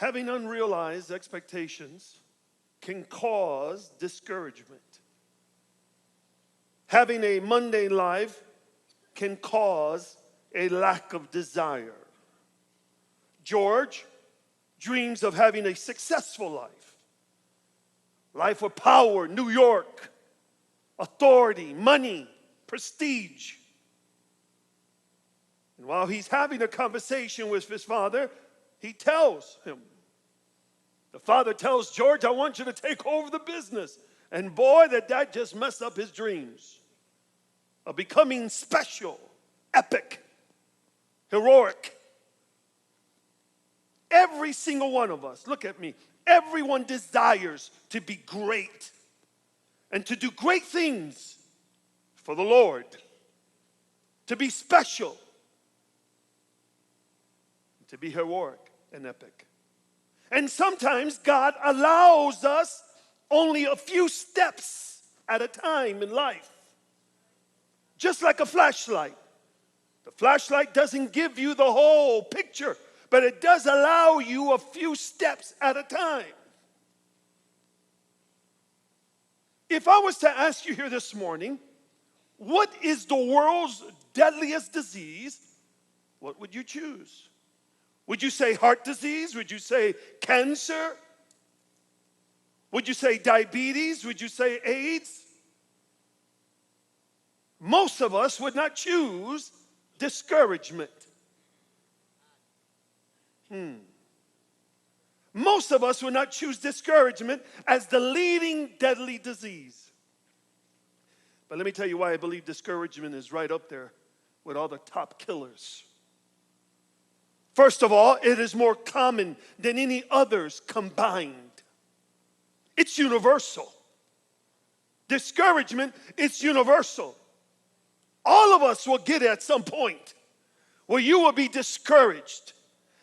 Having unrealized expectations can cause discouragement. Having a mundane life can cause a lack of desire. George dreams of having a successful life. Life with power, New York, authority, money, prestige. And while he's having a conversation with his father, he tells him, the father tells George, I want you to take over the business. And boy, that just messed up his dreams of becoming special, epic, heroic. Every single one of us, look at me, everyone desires to be great and to do great things for the Lord, to be special, to be heroic and epic. And sometimes God allows us only a few steps at a time in life. Just like a flashlight. The flashlight doesn't give you the whole picture, but it does allow you a few steps at a time. If I was to ask you here this morning, what is the world's deadliest disease? What would you choose? Would you say heart disease? Would you say cancer? Would you say diabetes? Would you say AIDS? Most of us would not choose discouragement. Most of us would not choose discouragement as the leading deadly disease. But let me tell you why I believe discouragement is right up there with all the top killers. First of all, it is more common than any others combined. It's universal. Discouragement, it's universal. All of us will get it at some point where you will be discouraged.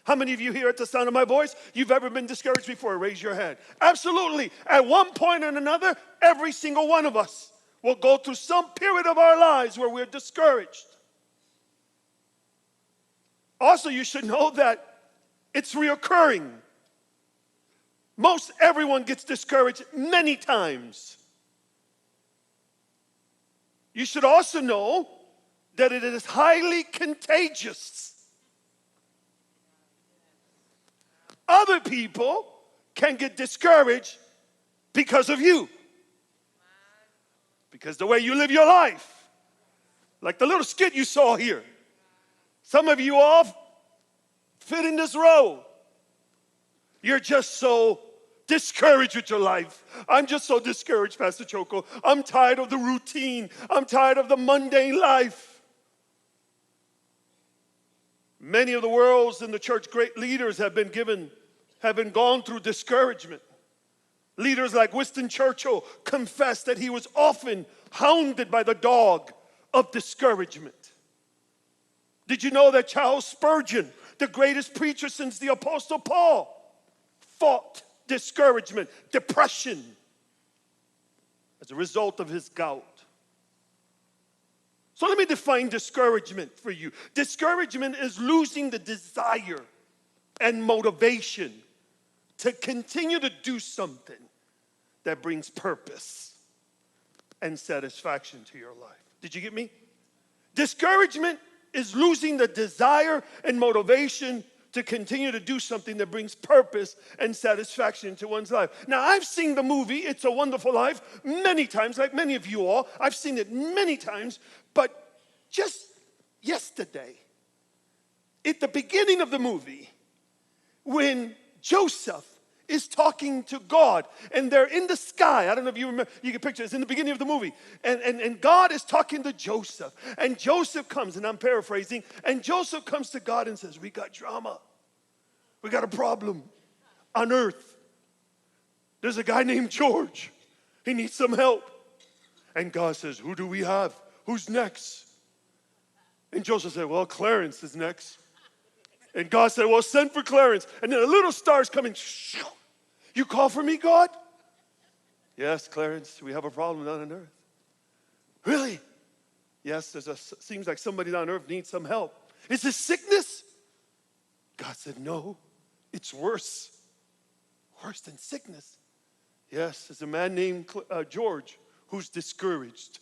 How many of you here at the sound of my voice, you've ever been discouraged before? Raise your hand. Absolutely. At one point or another, every single one of us will go through some period of our lives where we're discouraged. Also, you should know that it's reoccurring. Most everyone gets discouraged many times. You should also know that it is highly contagious. Other people can get discouraged because of you. Because the way you live your life. Like the little skit you saw here. Some of you all fit in this row. You're just so discouraged with your life. I'm just so discouraged, Pastor Choco. I'm tired of the routine. I'm tired of the mundane life. Many of the world's and the church great leaders have been gone through discouragement. Leaders like Winston Churchill confessed that he was often hounded by the dog of discouragement. Did you know that Charles Spurgeon, the greatest preacher since the Apostle Paul, fought discouragement, depression as a result of his gout? So let me define discouragement for you. Discouragement is losing the desire and motivation to continue to do something that brings purpose and satisfaction to your life. Did you get me? Discouragement is losing the desire and motivation to continue to do something that brings purpose and satisfaction to one's life. Now, I've seen the movie, It's a Wonderful Life, many times, like many of you all. I've seen it many times, but just yesterday, at the beginning of the movie, when Joseph is talking to God, and they're in the sky. I don't know if you remember, you can picture it. It's in the beginning of the movie. And God is talking to Joseph. And Joseph comes, and I'm paraphrasing, and Joseph comes to God and says, we got drama. We got a problem on earth. There's a guy named George. He needs some help. And God says, who do we have? Who's next? And Joseph said, well, Clarence is next. And God said, well, send for Clarence. And then a little star's coming. You call for me, God? Yes, Clarence, we have a problem down on earth. Really? Yes, seems like somebody on earth needs some help. Is this sickness? God said, no, it's worse. Worse than sickness. Yes, there's a man named George who's discouraged.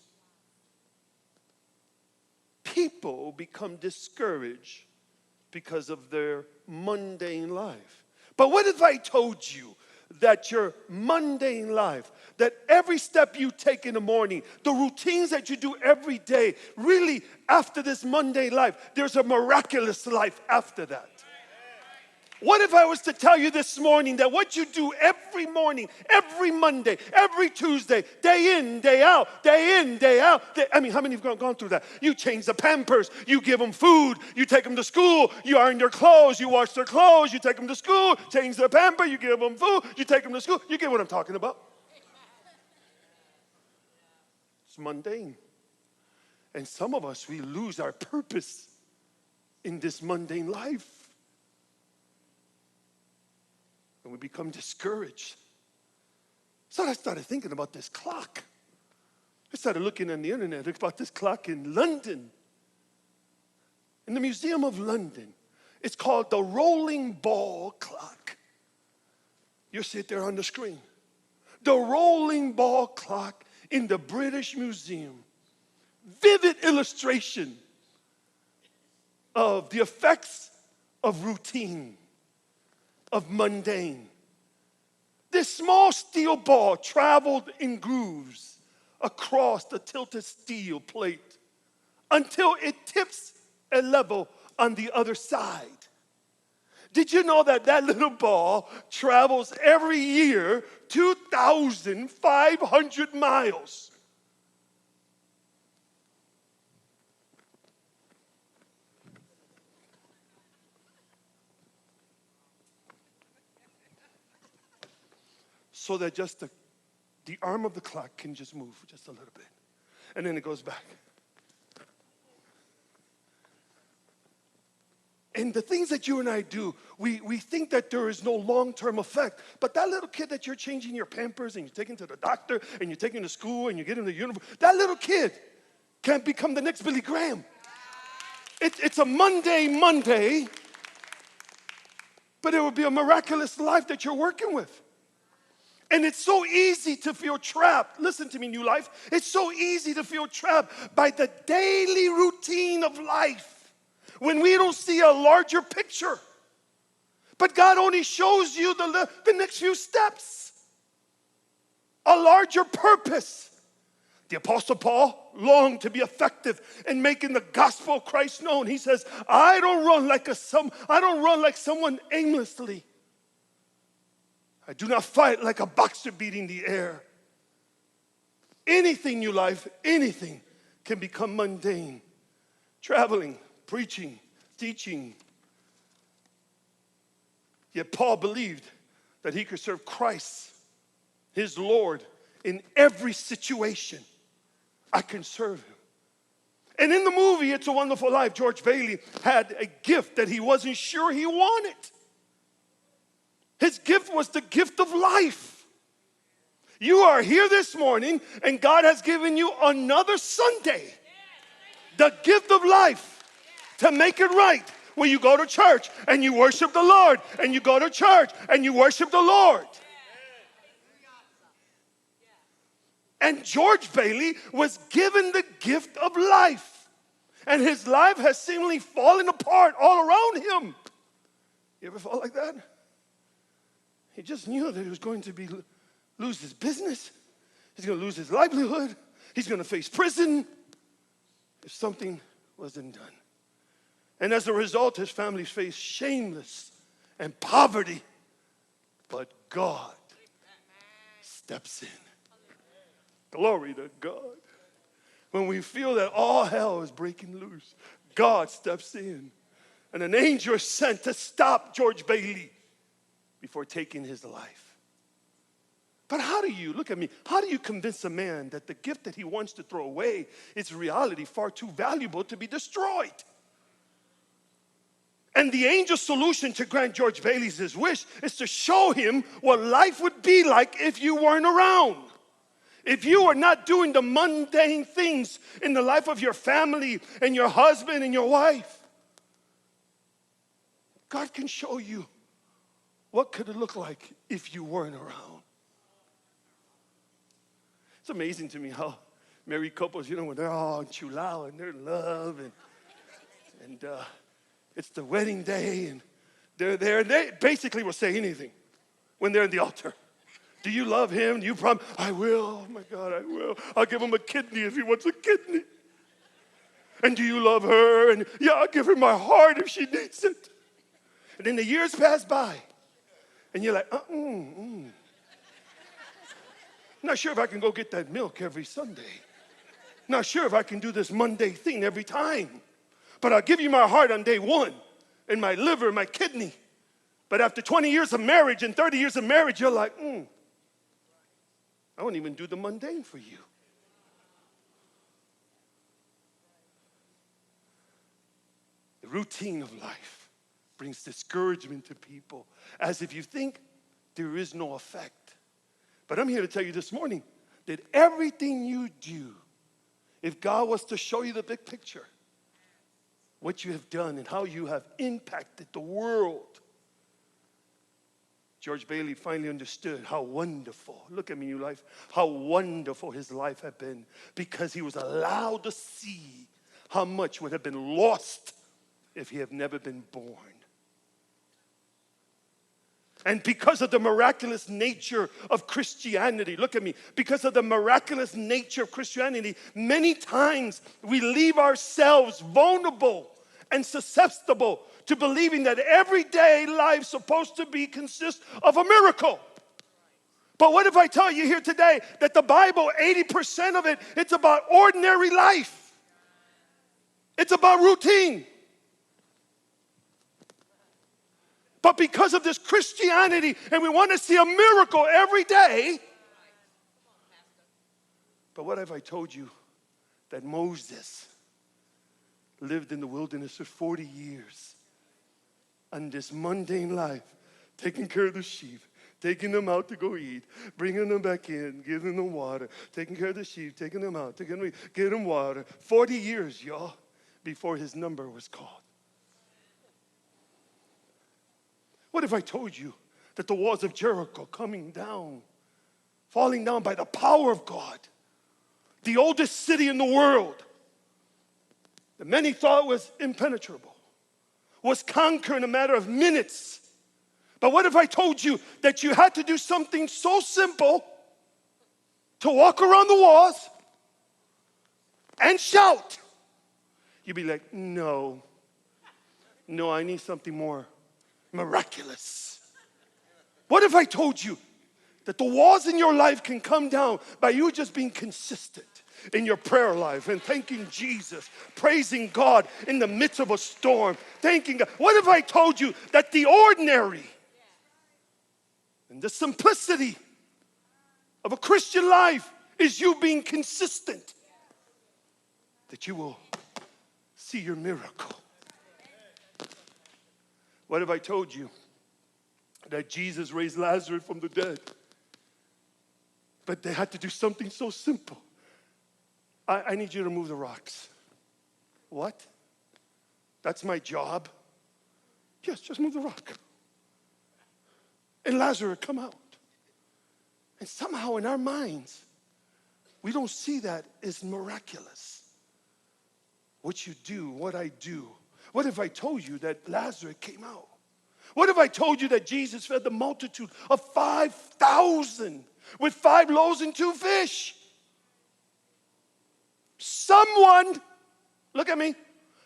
People become discouraged because of their mundane life. But what if I told you that your mundane life, that every step you take in the morning, the routines that you do every day, really after this mundane life, there's a miraculous life after that? What if I was to tell you this morning that what you do every morning, every Monday, every Tuesday, day in, day out, day in, day out. How many have gone through that? You change the Pampers, you give them food, you take them to school, you iron their clothes, you wash their clothes, you take them to school, change their Pamper, you give them food, you take them to school. You get what I'm talking about? It's mundane. And some of us, we lose our purpose in this mundane life. And we become discouraged. So I started thinking about this clock. I started looking on the internet about this clock in London. In the Museum of London. It's called the rolling ball clock. You'll see it there on the screen. The rolling ball clock in the British Museum. Vivid illustration of the effects of routine, of mundane. This small steel ball traveled in grooves across the tilted steel plate until it tips a level on the other side. Did you know that that little ball travels every year 2,500 miles? So that just the arm of the clock can just move just a little bit. And then it goes back. And the things that you and I do, we think that there is no long-term effect. But that little kid that you're changing your Pampers and you're taking to the doctor and you're taking to school and you get him to university, that little kid can become the next Billy Graham. It's a mundane Monday, but it will be a miraculous life that you're working with. And it's so easy to feel trapped. Listen to me, New Life. It's so easy to feel trapped by the daily routine of life when we don't see a larger picture. But God only shows you the next few steps, a larger purpose. The Apostle Paul longed to be effective in making the gospel of Christ known. He says, I don't run like someone aimlessly. I do not fight like a boxer beating the air. Anything, New Life, anything can become mundane. Traveling, preaching, teaching. Yet Paul believed that he could serve Christ, his Lord, in every situation. I can serve him. And in the movie, It's a Wonderful Life, George Bailey had a gift that he wasn't sure he wanted. His gift was the gift of life. You are here this morning, and God has given you another Sunday. The gift of life to make it right. Where you go to church and you worship the Lord, and you go to church and you worship the Lord. And George Bailey was given the gift of life. And his life has seemingly fallen apart all around him. You ever fall like that? He just knew that he was going to lose his business. He's going to lose his livelihood. He's going to face prison if something wasn't done. And as a result, his family faced shameless and poverty. But God steps in. Glory to God. When we feel that all hell is breaking loose, God steps in. And an angel is sent to stop George Bailey before taking his life. But look at me, how do you convince a man that the gift that he wants to throw away is reality far too valuable to be destroyed? And the angel's solution to grant George Bailey's his wish is to show him what life would be like if you weren't around. If you are not doing the mundane things in the life of your family and your husband and your wife, God can show you What could it look like if you weren't around? It's amazing to me how married couples, when they're all chulao and they're in love and it's the wedding day and they're there and they basically will say anything when they're in the altar. Do you love him? Do you promise? I will. Oh my God, I will. I'll give him a kidney if he wants a kidney. And do you love her? And yeah, I'll give her my heart if she needs it. And then the years pass by and you're like, not sure if I can go get that milk every Sunday. Not sure if I can do this Monday thing every time. But I'll give you my heart on day one and my liver, my kidney. But after 20 years of marriage and 30 years of marriage, you're like, I won't even do the mundane for you. The routine of life brings discouragement to people as if you think there is no effect. But I'm here to tell you this morning that everything you do, if God was to show you the big picture, what you have done and how you have impacted the world. George Bailey finally understood how wonderful, look at me, new life, how wonderful his life had been because he was allowed to see how much would have been lost if he had never been born. And because of the miraculous nature of Christianity, look at me, because of the miraculous nature of Christianity, many times we leave ourselves vulnerable and susceptible to believing that everyday life is supposed to consist of a miracle. But what if I tell you here today that the Bible, 80% of it, it's about ordinary life. It's about routine. But because of this Christianity, and we want to see a miracle every day. But what if I told you that Moses lived in the wilderness for 40 years on this mundane life, taking care of the sheep, taking them out to go eat, bringing them back in, giving them water, taking care of the sheep, taking them out, getting them water. 40 years, y'all, before his number was called. What if I told you that the walls of Jericho coming down, falling down by the power of God, the oldest city in the world, that many thought was impenetrable, was conquered in a matter of minutes. But what if I told you that you had to do something so simple to walk around the walls and shout? You'd be like, no, I need something more miraculous. What if I told you that the walls in your life can come down by you just being consistent in your prayer life and thanking Jesus, praising God in the midst of a storm, thanking God? What if I told you that the ordinary and the simplicity of a Christian life is you being consistent, that you will see your miracle? What if I told you that Jesus raised Lazarus from the dead, but they had to do something so simple? I need you to move the rocks. What? That's my job? Yes, just move the rock. And Lazarus come out. And somehow in our minds, we don't see that as miraculous. What you do, what I do. What if I told you that Lazarus came out? What if I told you that Jesus fed the multitude of 5,000 with 5 loaves and 2 fish? Someone, look at me,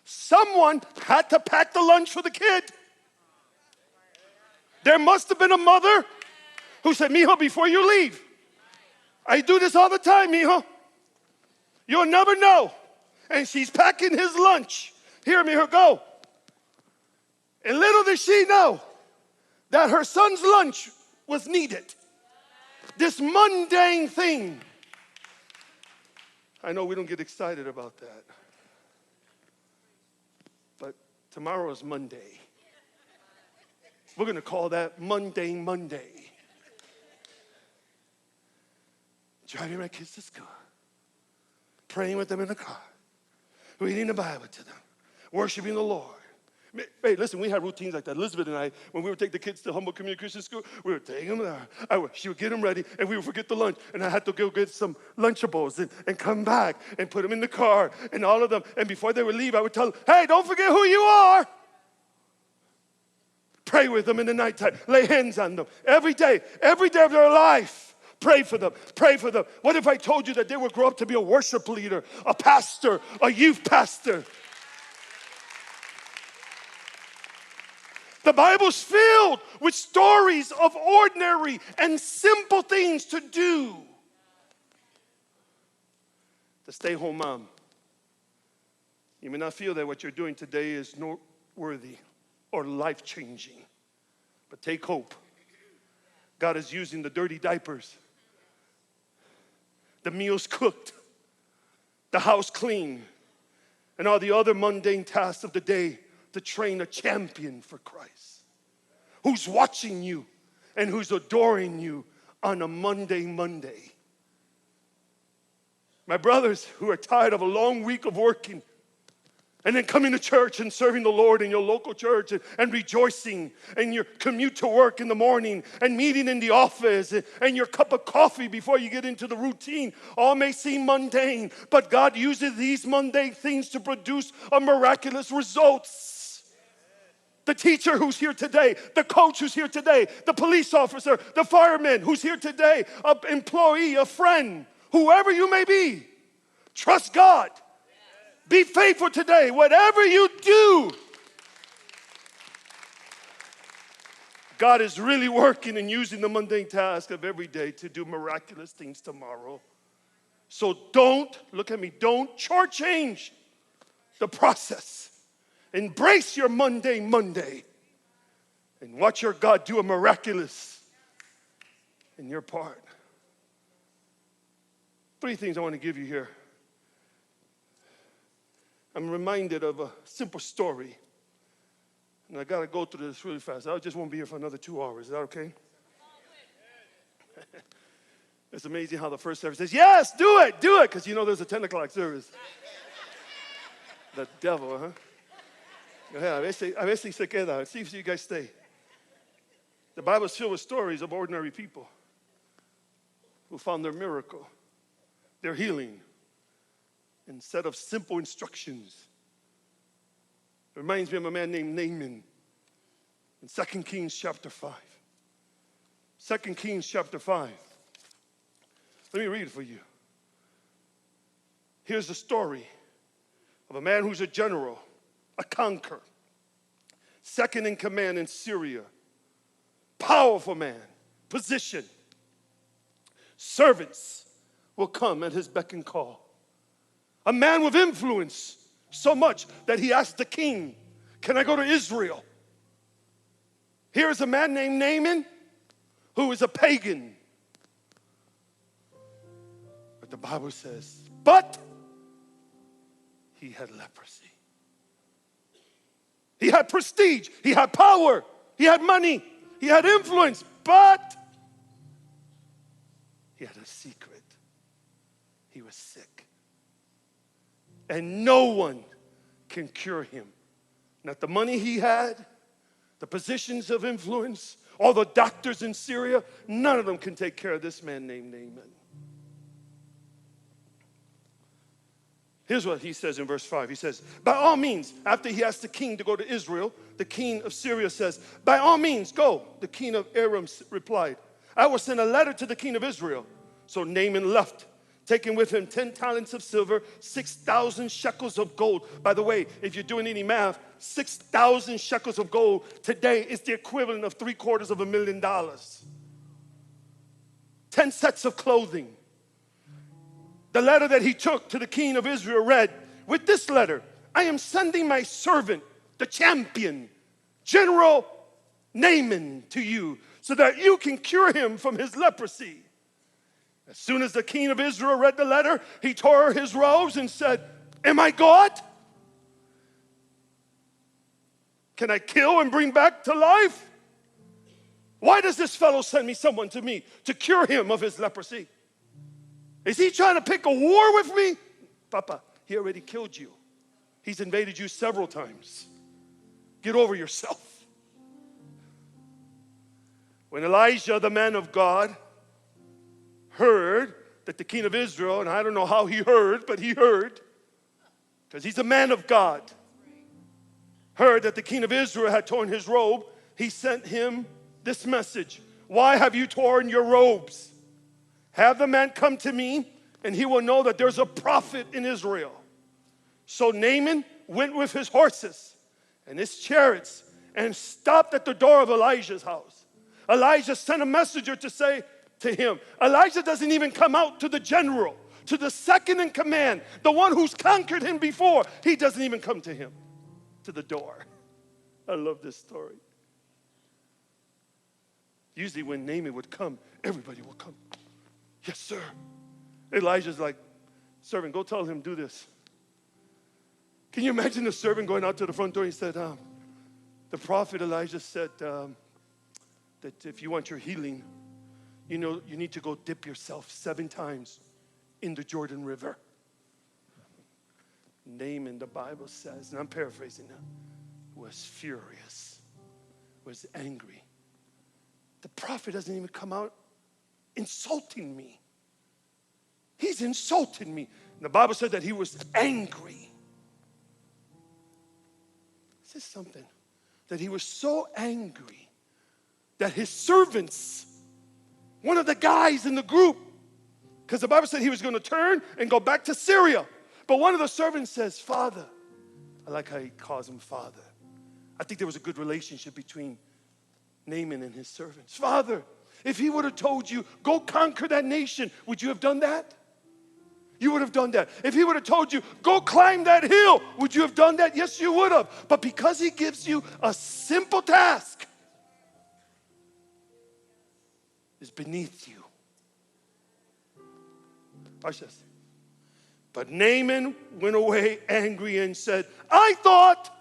someone had to pack the lunch for the kid. There must have been a mother who said, mijo, before you leave, I do this all the time, mijo. You'll never know. And she's packing his lunch. Here, mijo, go. And little did she know that her son's lunch was needed. This mundane thing. I know we don't get excited about that. But tomorrow is Monday. We're going to call that Mundane Monday. Driving my kids to school. Praying with them in the car. Reading the Bible to them. Worshiping the Lord. Hey, listen, we had routines like that. Elizabeth and I, when we would take the kids to Humboldt Community Christian School, we would take them there. She would get them ready, and we would forget the lunch. And I had to go get some Lunchables and come back and put them in the car and all of them. And before they would leave, I would tell them, hey, don't forget who you are. Pray with them in the nighttime. Lay hands on them. Every day of their life. Pray for them. Pray for them. What if I told you that they would grow up to be a worship leader, a pastor, a youth pastor? The Bible's filled with stories of ordinary and simple things to do. The stay-home mom. You may not feel that what you're doing today is noteworthy or life-changing, but take hope. God is using the dirty diapers, the meals cooked, the house clean, and all the other mundane tasks of the day to train a champion for Christ, who's watching you and who's adoring you on a Monday. My brothers who are tired of a long week of working and then coming to church and serving the Lord in your local church and rejoicing, and your commute to work in the morning and meeting in the office and your cup of coffee before you get into the routine, all may seem mundane, but God uses these mundane things to produce a miraculous results. The teacher who's here today, the coach who's here today, the police officer, the fireman who's here today, an employee, a friend, whoever you may be, trust God. Be faithful today. Whatever you do, God is really working and using the mundane task of every day to do miraculous things tomorrow. So don't, look at me, don't shortchange the process. Embrace your mundane Monday and watch your God do a miraculous in your part. 3 things I want to give you here. I'm reminded of a simple story. And I got to go through this really fast. I just won't be here for another 2 hours. Is that okay? It's amazing how the first service says, yes, do it, because you know there's a 10 o'clock service. The devil, huh? Yeah, a veces se queda. See if you guys stay. The Bible is filled with stories of ordinary people who found their miracle, their healing, instead of simple instructions. It reminds me of a man named Naaman in 2 Kings chapter 5. 2 Kings chapter 5. Let me read it for you. Here's the story of a man who's a general, a conqueror, second in command in Syria, powerful man, position. Servants will come at his beck and call. A man with influence, so much that he asked the king, can I go to Israel? Here is a man named Naaman who is a pagan. But the Bible says, but he had leprosy. He had prestige, he had power, he had money, he had influence, but he had a secret. He was sick. And no one can cure him. Not the money he had, the positions of influence, all the doctors in Syria, none of them can take care of this man named Naaman. Here's what he says in verse 5. He says, by all means, after he asked the king to go to Israel, the king of Syria says, by all means, go. The king of Aram replied, I will send a letter to the king of Israel. So Naaman left, taking with him 10 talents of silver, 6,000 shekels of gold. By the way, if you're doing any math, 6,000 shekels of gold today is the equivalent of $750,000. 10 sets of clothing. The letter that he took to the king of Israel read, with this letter, I am sending my servant, the champion, General Naaman, to you so that you can cure him from his leprosy. As soon as the king of Israel read the letter, he tore his robes and said, am I God? Can I kill and bring back to life? Why does this fellow send someone to me to cure him of his leprosy? Is he trying to pick a war with me? Papa, he already killed you. He's invaded you several times. Get over yourself. When Elijah, the man of God, heard that the king of Israel, and I don't know how he heard, but he heard, because he's a man of God, heard that the king of Israel had torn his robe, he sent him this message. Why have you torn your robes? Have the man come to me, and he will know that there's a prophet in Israel. So Naaman went with his horses and his chariots and stopped at the door of Elijah's house. Elijah sent a messenger to say to him, Elijah doesn't even come out to the general, to the second in command, the one who's conquered him before. He doesn't even come to him, to the door. I love this story. Usually when Naaman would come, everybody would come. Yes, sir. Elijah's like, servant, go tell him, do this. Can you imagine the servant going out to the front door? He said, the prophet Elijah said that if you want your healing, you know, you need to go dip yourself 7 times in the Jordan River. Naaman, the Bible says, and I'm paraphrasing now, was furious, was angry. The prophet doesn't even come out insulting me. He's insulted me. And the Bible said that he was angry. This is something, that he was so angry that his servants, one of the guys in the group, because the Bible said he was going to turn and go back to Syria. But one of the servants says, Father. I like how he calls him Father. I think there was a good relationship between Naaman and his servants. Father, if he would have told you, go conquer that nation, would you have done that? You would have done that. If he would have told you, go climb that hill, would you have done that? Yes, you would have. But because he gives you a simple task, is beneath you. Watch this. But Naaman went away angry and said, I thought,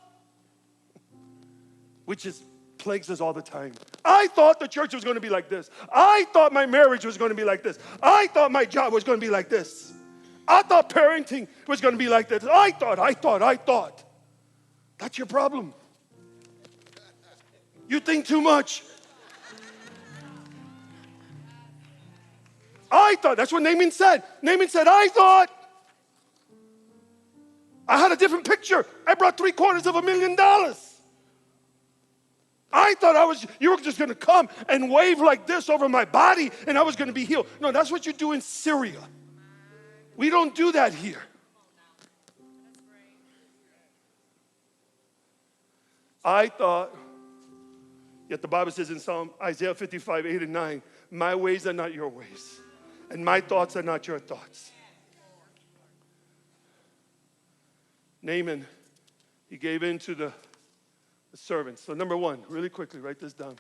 which is plagues us all the time. I thought the church was going to be like this. I thought my marriage was going to be like this. I thought my job was going to be like this. I thought parenting was going to be like this. I thought. That's your problem. You think too much. I thought. That's what Naaman said. Naaman said, I thought. I had a different picture. I brought $750,000. I thought you were just going to come and wave like this over my body and I was going to be healed. No, that's what you do in Syria. We don't do that here. I thought, yet the Bible says in Isaiah 55, 8 and 9, my ways are not your ways, and my thoughts are not your thoughts. Naaman, he gave in to the servants. So number 1, really quickly, write this down.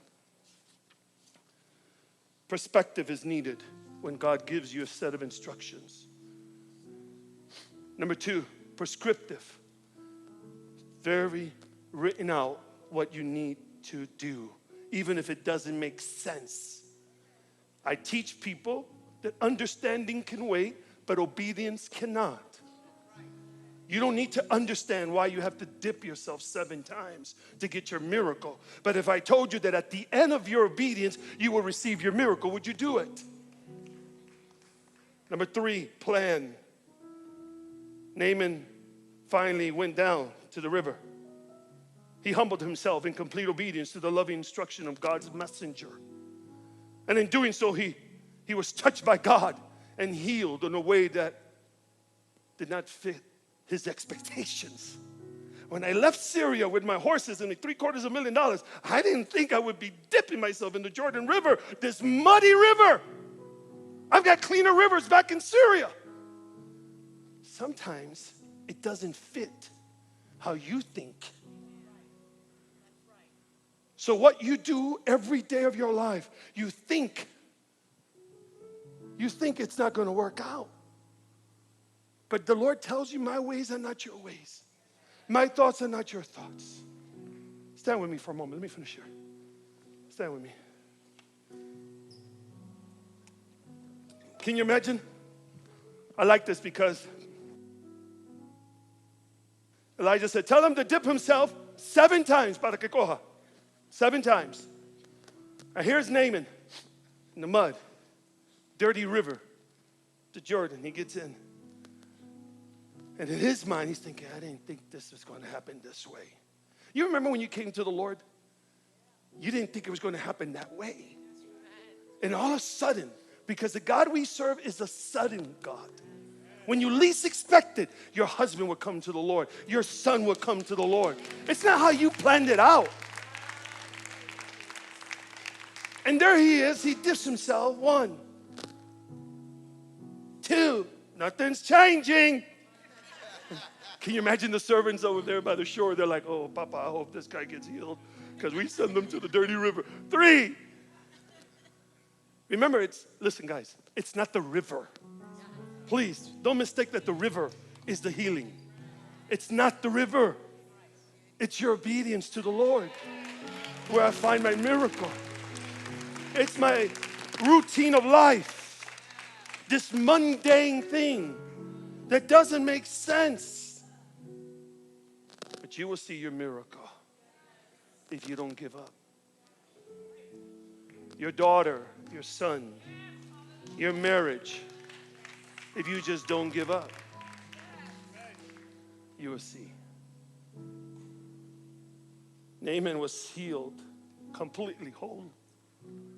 Perspective is needed when God gives you a set of instructions. Number 2, prescriptive. Very written out what you need to do, even if it doesn't make sense. I teach people that understanding can wait, but obedience cannot. You don't need to understand why you have to dip yourself 7 times to get your miracle. But if I told you that at the end of your obedience, you will receive your miracle, would you do it? Number 3, plan. Naaman finally went down to the river. He humbled himself in complete obedience to the loving instruction of God's messenger. And in doing so, he was touched by God and healed in a way that did not fit his expectations. When I left Syria with my horses and the $750,000, I didn't think I would be dipping myself in the Jordan River, this muddy river. I've got cleaner rivers back in Syria. Sometimes it doesn't fit how you think. So what you do every day of your life, you think it's not going to work out. But the Lord tells you, my ways are not your ways. My thoughts are not your thoughts. Stand with me for a moment. Let me finish here. Stand with me. Can you imagine? I like this because Elijah said, tell him to dip himself 7 times, para que coja. 7 times. And here's Naaman in the mud, dirty river, to Jordan. He gets in. And in his mind, he's thinking, I didn't think this was going to happen this way. You remember when you came to the Lord? You didn't think it was going to happen that way. And all of a sudden, because the God we serve is a sudden God. When you least expect it, your husband will come to the Lord. Your son will come to the Lord. It's not how you planned it out. And there he is. He dips himself. 1, 2. Nothing's changing. Can you imagine the servants over there by the shore? They're like, oh, Papa, I hope this guy gets healed because we send them to the dirty river. 3. Remember, listen, guys, it's not the river. Please, don't mistake that the river is the healing. It's not the river. It's your obedience to the Lord where I find my miracle. It's my routine of life. This mundane thing that doesn't make sense. But you will see your miracle if you don't give up. Your daughter, your son, your marriage, if you just don't give up, you will see. Naaman was healed, completely whole.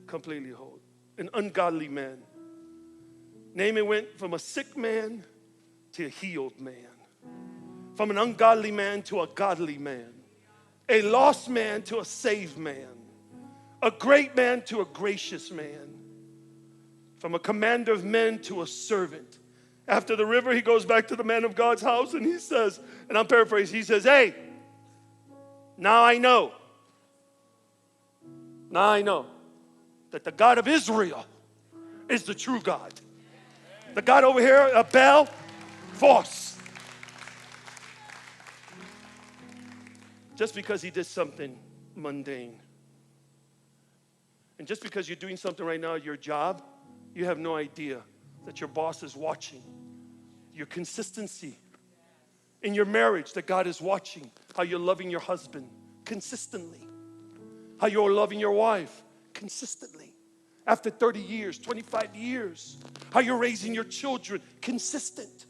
Completely whole. An ungodly man. Naaman went from a sick man to a healed man. From an ungodly man to a godly man. A lost man to a saved man. A great man to a gracious man. From a commander of men to a servant. After the river, he goes back to the man of God's house and he says, and I'm paraphrasing, he says, hey, now I know that the God of Israel is the true God. The God over here, Baal, false. Just because he did something mundane. And just because you're doing something right now at your job, you have no idea that your boss is watching. Your consistency in your marriage, that God is watching. How you're loving your husband consistently. How you're loving your wife consistently. After 30 years, 25 years. How you're raising your children consistent.